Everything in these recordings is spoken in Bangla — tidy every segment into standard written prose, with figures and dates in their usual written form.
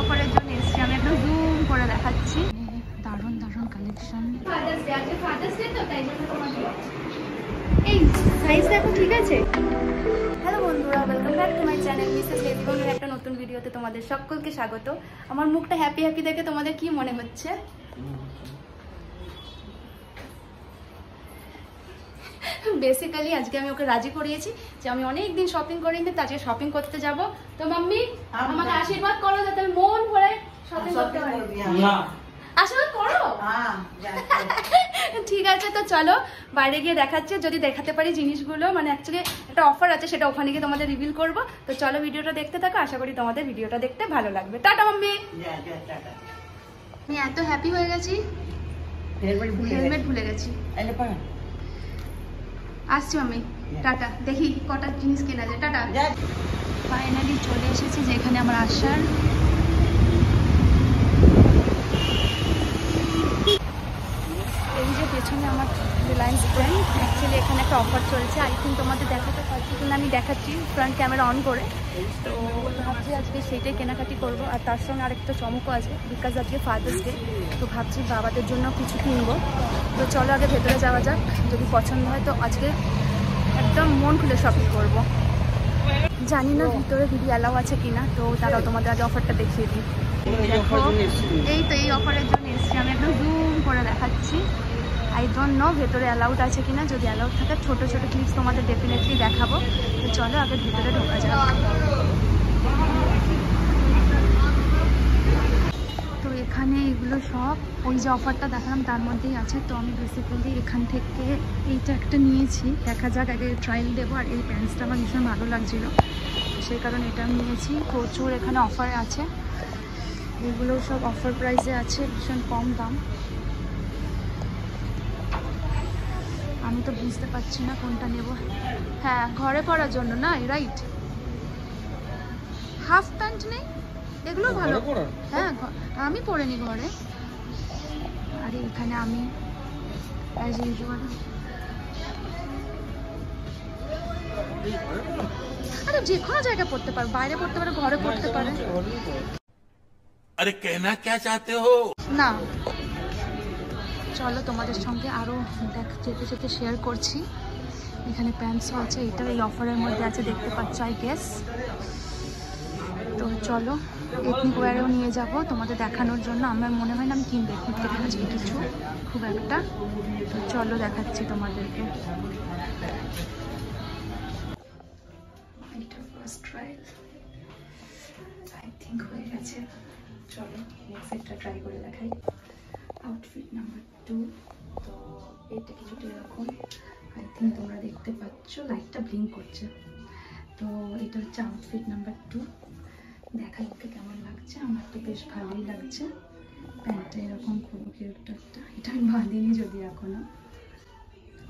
অফারের জন্য এসেছি। আমি একটু জুম করে দেখাচ্ছি, দারুণ দারুণ কালেকশন। এই সাইজ দেখো, ঠিক আছে? হ্যালো বন্ধুরা, welcome back to my channel Mrs লেজিবনের একটা নতুন ভিডিওতে তোমাদের সকলকে স্বাগত। আমার মুখটা হ্যাপি হ্যাপি দেখে তোমাদের কি মনে হচ্ছে? বেসিক্যালি আজকে আমি ওকে রাজি করিয়েছি যে আমি অনেকদিন শপিং করিনি, তো আজকে শপিং করতে যাব। তো মাম্মি আমাকে আশীর্বাদ করো যাতে আমি মন ভরে শপিং করতে পারি। আশীর্বাদ করো। ঠিক আছে, তো চলো বাইরে গিয়ে দেখাচ্ছি, যদি দেখাতে পারি জিনিসগুলো। মানে অ্যাকচুয়ালি একটা অফার আছে, সেটা ওখানে গিয়ে তোমাদের রিভিল করবো। তো চলো ভিডিওটা দেখতে থাকো, আশা করি তোমাদের ভিডিওটা দেখতে ভালো লাগবে। Tata mummy. আমি এত হ্যাপি হয়ে গেছি, হেলমেট ভুলে গেছি। আসছি মাম্মি, টাটা। দেখি কটা জিনিস কেনা যায়। টাটা। ফাইনালি চলে এসেছি যেখানে আমার আসার। এই যে পেছনে আমার রিলায়েন্স ব্র্যান্ড, অ্যাকচুয়ালি এখানে একটা অফার চলছে। আই থিঙ্ক তোমাদের দেখাতে পারছি কিনা, আমি দেখাচ্ছি ফ্রন্ট ক্যামেরা অন করে। তো ভাবছি আজকে সেইটাই কেনাকাটি করব। আর তার সঙ্গে আরেকটা চমকও আছে, বিকজ আজকে ফাদার্স ডে। তো ভাবছি বাবাদের জন্য কিছু কিনবো। তো চলো আগে ভেতরে যাওয়া যাক, যদি পছন্দ হয় তো আজকে একদম মন খুলে শপিং করবো। জানি না ভিতরে ভিডিও অ্যালাউ আছে কিনা, তো তারাও তোমাদের আগে অফারটা দেখিয়ে দিই। দেখো, এই তো এই অফারের জন্য এসেছি। আমি একটু জুম করে দেখাচ্ছি। আই ডোন্ট নো ভেতরে অ্যালাউড আছে কিনা। যদি অ্যালাউড থাকে ছোটো ছোটো ক্লিপস তোমাদের ডেফিনেটলি দেখাবো। তো চলো আগে ভিতরে ঢোকা যাক। তো এখানে এগুলো সব ওই যে অফারটা দেখালাম তার মধ্যেই আছে। তো আমি বেসিক্যালি এখান থেকে এইটা একটা নিয়েছি, দেখা যাক, আগে ট্রায়াল দেবো। আর এই প্যান্টসটা আমার ভীষণ ভালো লাগছিলো, সেই কারণে এটা নিয়েছি। প্রচুর এখানে অফার আছে, এগুলো সব অফার প্রাইসে আছে, ভীষণ কম দাম। আমি তো বুঝতে পারছি না কোনটা নেব। হ্যাঁ, ঘরে পরার জন্য না, রাইট। হাফ প্যান্ট নেই, এগুলো ভালো। হ্যাঁ, আমি পরে নি ঘরে। আর এখানে আমি অ্যাজ ইউজুয়াল, আরে যে কোনো জায়গায় পড়তে পারো, বাইরে পড়তে পারো, ঘরে পড়তে পারে। আরে कहना क्या चाहते हो? না, চলো তোমাদের সঙ্গে আরো যেতে যেতে শেয়ার করছি। এখানে প্যান্টসও আছে, এটা এই অফারের মধ্যে আছে, দেখতে পাচ্ছ আই গেস। তো চলো এথনিক ওয়্যারেও নিয়ে যাব তোমাদের দেখানোর জন্য। আমার মনে হয় না আমি কিনবো এথনিক থেকে আজকে কিছু খুব একটা। তো চলো দেখাচ্ছি তোমাদেরকে। এটা ফার্স্ট ট্রায়াল আই থিঙ্ক হয়ে গেছে। চলো নেক্সট একটা ট্রাই করে দেখাই। Outfit number 2। তো এটা কিছুটা এরকম, আই থিঙ্ক তোমরা দেখতে পাচ্ছ, লাইটটা ব্লিঙ্ক করছে। তো এটা হচ্ছে আউটফিট নাম্বার 2। দেখাই ওকে কেমন লাগছে। আমার তো বেশ ভালোই লাগছে। প্যান্টটা এরকম খুব কিউট একটা, এটা আমি বাঁধিনি যদি এখনো।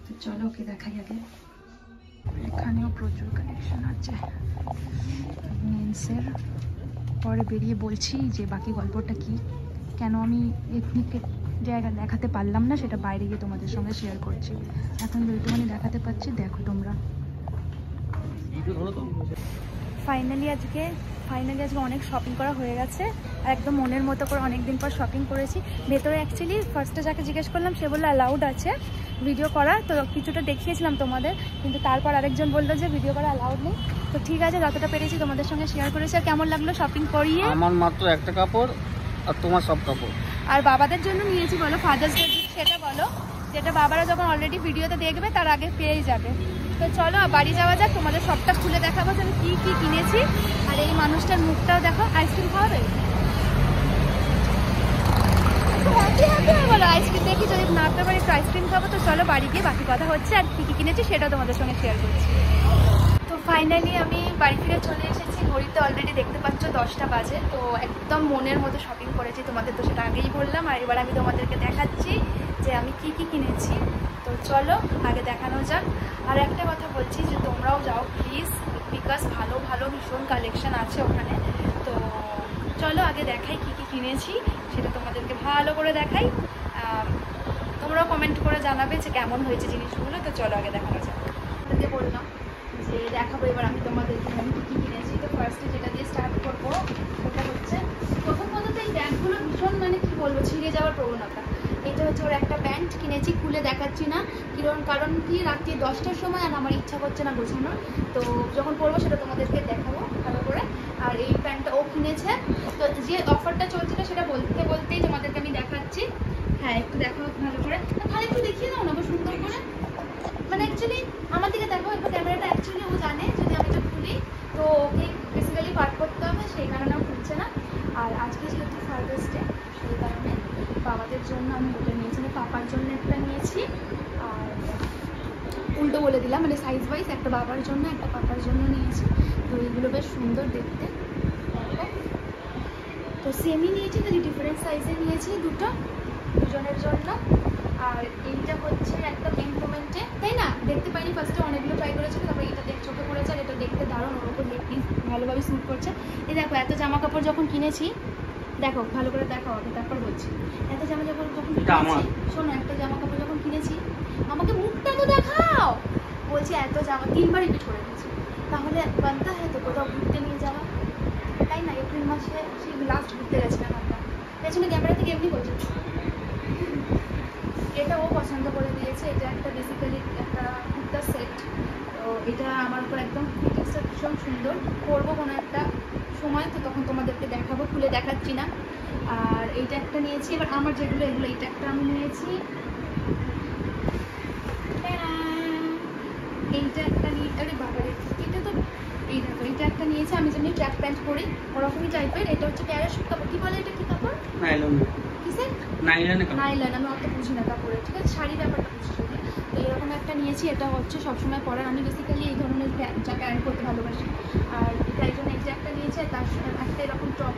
তো চলো ওকে দেখাই আগে। এখানেও প্রচুর কালেকশন আছে মেন্সের। পরে বেরিয়ে বলছি যে বাকি গল্পটা কি, কেন আমি এথনিকের জায়গা দেখাতে পারলাম না, সেটা বাইরে গিয়ে তোমাদের সঙ্গে শেয়ার করছি। এখন যেটুকুনি দেখাতে পাচ্ছি দেখো তোমরা। ফাইনালি আজকে অনেক শপিং করা হয়ে গেছে, আর একদম মনের মতো করে অনেকদিন পর শপিং করেছি। ভেতরে অ্যাকচুয়ালি ফার্স্টে যাকে জিজ্ঞেস করলাম সে বললো অ্যালাউড আছে ভিডিও করা, তো কিছুটা দেখিয়েছিলাম তোমাদের, কিন্তু তারপর আরেকজন বললো যে ভিডিও করা অ্যালাউড নেই। তো ঠিক আছে, যতটা পেরেছি তোমাদের সঙ্গে শেয়ার করেছি। আর কেমন লাগলো শপিং করিয়ে? আমার মাত্র একটা কাপড় আর তোমার সব কাপড়। আর বাবাদের জন্য নিয়েছি, বলো ফাদার্স ডে সেটা বলো, যেটা বাবারা যখন অলরেডি ভিডিওতে দেখবে তার আগে পেয়েই যাবে। তো চলো বাড়ি যাওয়া যাক, তোমাদের সবটা খুলে দেখাবো যে আমি কী কী কিনেছি। আর এই মানুষটার মুখটাও দেখো। আইসক্রিম খাওয়াবে? বলো আইসক্রিম দেখি, যদি না পেতে পারি একটু আইসক্রিম খাবো। তো চলো বাড়ি গিয়ে বাকি কথা হচ্ছে, আর কী কী কিনেছি সেটাও তোমাদের সঙ্গে শেয়ার করছি। তো ফাইনালি আমি বাড়ি ফিরে চলে এসেছি। ঘড়িতে অলরেডি দেখতে পাচ্ছ 10টা বাজে। তো একদম মনের মতো শপিং করেছি, তোমাদের তো সেটা আগেই বললাম। আর এবার আমি তোমাদেরকে দেখাচ্ছি যে আমি কি কি কিনেছি। তো চলো আগে দেখানো যাক। আর একটা কথা বলছি যে তোমরাও যাও প্লিজ, বিকজ ভালো ভালো ভীষণ কালেকশন আছে ওখানে। তো চলো আগে দেখাই কি কি কিনেছি, সেটা তোমাদেরকে ভালো করে দেখাই। তোমরাও কমেন্ট করে জানাবে যে কেমন হয়েছে জিনিসগুলো। তো চলো আগে দেখানো যাক। আপনাদেরকে বললাম যে দেখাবো এবার আমি তোমাদেরকে আমি কী কী কিনেছি। তো ফার্স্টে যেটা দিয়ে স্টার্ট করবো সেটা হচ্ছে, প্রথম হচ্ছে ওর একটা প্যান্ট কিনেছি, খুলে দেখাচ্ছি না কারণ কি রাত্রি 10টার সময় আর আমার ইচ্ছা করছে না গোছানোর, তো যখন পরবো সেটা তোমাদেরকে দেখাবো ভালো করে। আর এই প্যান্টটা ও কিনেছে, তো যে অফারটা চলছিল সেটা বলতেই তোমাদেরকে আমি দেখাচ্ছি। হ্যাঁ একটু দেখো ভালো করে, তাহলে একটু দেখিয়ে দাও না সুন্দর করে, মানে অ্যাকচুয়ালি আমার দিকে দেখো একটু ক্যামেরাটা, অ্যাকচুয়ালি ও জানে যদি আমি এটা খুলি তো ওকে বেসিক্যালি পার্ট করতে হবে, সেই কারণে ও খুলছে না। আর আজকে যেহেতু ফাদার্স ডে সেই কারণে বাবাদের জন্য আমি ওটা নিয়েছি, পাপার জন্য একটা নিয়েছি, আর উল্টো বলে দিলাম মানে সাইজ ওয়াইজ একটা বাবার জন্য একটা পাপার জন্য নিয়েছি। তো এইগুলো বেশ সুন্দর দেখতে, তো সেমই নিয়েছি কিন্তু ডিফারেন্ট সাইজে নিয়েছি দুজনের জন্য। আর এইটা হচ্ছে একটা মেন মোমেন্টে, তাই না? দেখতে পাইনি ফার্স্টে, অনেকগুলো ট্রাই করেছিল, তারপরে এটা চোখে পড়েছে আর এটা দেখতে দারুণ, ওর উপর লেগপিস ভালোভাবে স্যুট করছে। এই দেখো এত জামা কাপড় যখন কিনেছি, দেখো ভালো করে দেখো আগে তারপর বলছি। এত জামা কাপড় যখন কিনেছি, শোনো একটা জামা কাপড় যখন কিনেছি, আমাকে মুখটা তো দেখাও বলছি, এত জামা 3বার রিপিট করে দিয়েছি, তাহলে বানতা হ্যাঁ তো কোথাও ঘুরতে নিয়ে যাওয়া, তাই না? এপ্রিল মাসে সেই লাস্ট ঘুরতে গেছিলাম আমরা, পেছনে ক্যামেরা থেকে এমনি করছি। এটা ও পছন্দ করে দিয়েছে, এটা একটা বেসিক্যালি একটা কুর্তা সেট, তো এটা আমার উপর একদম ফিটিংসটা ভীষণ সুন্দর, করবো কোনো একটা সময় তো তখন তোমাদেরকে দেখাবো, খুলে দেখাচ্ছি না। আর এইটা একটা নিয়েছি, এবার আমার যেগুলো এগুলো, এইটা একটা আমি নিয়েছি, এইটা একটা নিয়ে, আরে বাবারে এটা তো এই দেখো এইটা একটা নিয়েছি, আমি যেমনি ট্র্যাক প্যান্ট পরি ওরকমই টাইপের, এটা হচ্ছে প্যারাশুট কাপড়, কি বলে এটা, কি কাপড়? নাইলন, আমি অত বুঝি না কাপড়ে, ঠিক আছে শাড়ি ব্যাপারটা বুঝি। তো এরকম একটা নিয়েছি, এটা হচ্ছে সবসময় পরার, আমি বেসিক্যালি এই ধরনের প্যান্ট করতে ভালোবাসি। আর তাই জন্য এইটা একটা নিয়েছি, তার একটা এরকম টপ,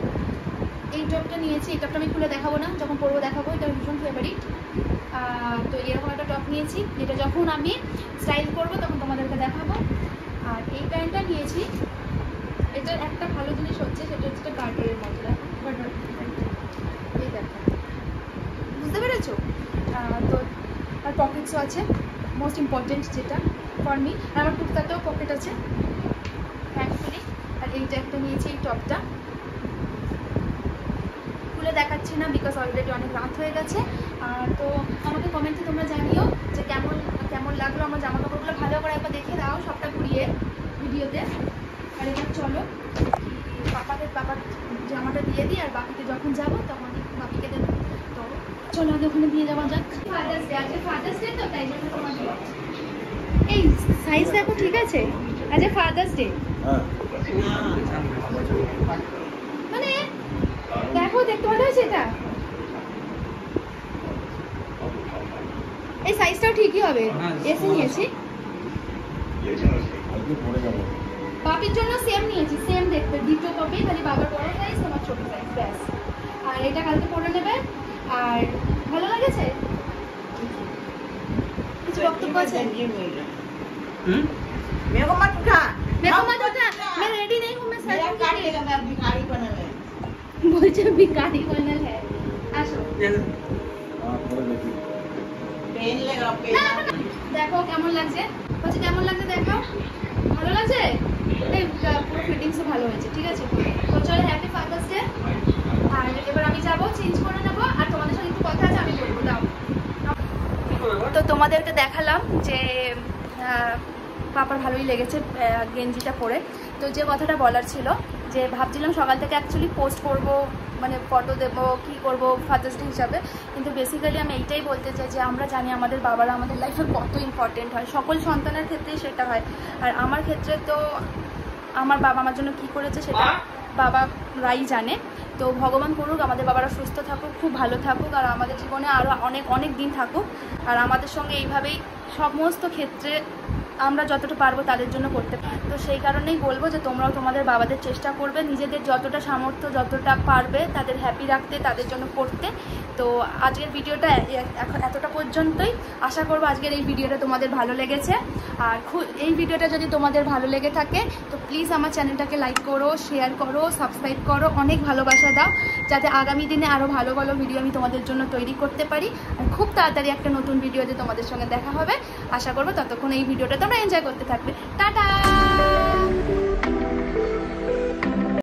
এই টপটা নিয়েছি, এই টপটা আমি খুলে দেখাবো না, যখন পরবো দেখাবো, এটা ভীষণ ফেভারিট। তো এরকম একটা টপ নিয়েছি, এটা যখন আমি স্টাইল করবো তখন তোমাদেরকে দেখাবো। আর এই প্যান্টটা নিয়েছি, এটার একটা ভালো জিনিস হচ্ছে সেটা হচ্ছে গার্ডের মতো, এই দেখো বুঝতে পেরেছো? তো আর পকেটসও আছে, মোস্ট ইম্পর্টেন্ট যেটা ফর মি, আর আমার কুর্তাতেও পকেট আছে থ্যাঙ্কফুলি। আর এইটা একটা নিয়েছি, এই টপটা খুলে দেখাচ্ছি না বিকজ অলরেডি অনেক রাত হয়ে গেছে। তো আমাকে কমেন্টে তোমরা জানিও যে কেমন লাগলো আমার জামা কাপড়গুলো, ভালো করে একবার দেখে দাও সবটা ঘুরিয়ে ভিডিওতে। আর এবার চলো পাপার জামাটা দিয়ে দিই, আর বাকিতে যখন যাবো তখন বাপিকে দেবো, তো চলো আগে ওখানে দিয়ে যাওয়া যাক। ফাদার্স ডে, আজকে ফাদার্স ডে তো তাই জন্য তোমাদের এই সাইজ দেখো, ঠিক আছে আজকে ফাদার্স ডে, মানে দেখো দেখতে ভালো হয়েছে, এটা এই সাইজটাও ঠিকই হবে, এসে নিয়েছি। বাপির জন্য সেম নিয়েছি, সেম দেখতে দুটো কপি, খালি বাবার বড় সাইজ তোমার ছোট সাইজ ব্যাস। আর এটা কালকে পরে নেবে। আর ভালো লেগেছে? কিছু বক্তব্য আছে? मेरे को मत उठा, मैं रेडी नहीं हूँ, मैं सच में भिखारी बनल है, बोलছে भिखारी बनल है। আসো पेन लेगा पेन। দেখো কেমন লাগছে, বলছে কেমন লাগছে দেখাও, ভালো লাগছে? এই পুরো ফিটিংসও ভালো হয়েছে, ঠিক আছে। তো চলো হ্যাপি ফাদার্স ডে। আর এবার আমি যাবো চেঞ্জ করে নেবো, আর তোমাদের সাথে একটু কথা আছে আমি বলবো, দাও। তো তোমাদেরকে দেখালাম যে পাপার ভালোই লেগেছে গেঞ্জিটা পরে। তো যে কথাটা বলার ছিল যে ভাবছিলাম সকাল থেকে অ্যাকচুয়ালি পোস্ট করবো, মানে ফটো দেবো, কী করবো ফাদার্স ডে হিসাবে, কিন্তু বেসিক্যালি আমি এইটাই বলতে চাই যে আমরা জানি আমাদের বাবারা আমাদের লাইফে কত ইম্পর্টেন্ট হয়, সকল সন্তানের ক্ষেত্রেই সেটা হয়। আর আমার ক্ষেত্রে তো আমার বাবা আমার জন্য কী করেছে সেটা বাবারাই জানে। তো ভগবান করুক আমাদের বাবারা সুস্থ থাকুক, খুব ভালো থাকুক, আর আমাদের জীবনে আরও অনেক দিন থাকুক, আর আমাদের সঙ্গে এইভাবেই সমস্ত ক্ষেত্রে আমরা যতটা পারবো তাদের জন্য করতে। তো সেই কারণেই বলবো যে তোমরাও তোমাদের বাবাদের চেষ্টা করবে, নিজেদের যতটা সামর্থ্য যতটা পারবে তাদের হ্যাপি রাখতে, তাদের জন্য করতে। তো আজকের ভিডিওটা এখন এতটা পর্যন্তই। আশা করবো আজকের এই ভিডিওটা তোমাদের ভালো লেগেছে। আর এই ভিডিওটা যদি তোমাদের ভালো লেগে থাকে তো প্লিজ আমার চ্যানেলটাকে লাইক করো, শেয়ার করো, সাবস্ক্রাইব করো, অনেক ভালোবাসা দাও, যাতে আগামী দিনে আরও ভালো ভালো ভিডিও আমি তোমাদের জন্য তৈরি করতে পারি। আর খুব তাড়াতাড়ি একটা নতুন ভিডিওতে তোমাদের সঙ্গে দেখা হবে আশা করবো। ততক্ষণ এই ভিডিওটা তোমরা এনজয় করতে থাকবে। টাটা।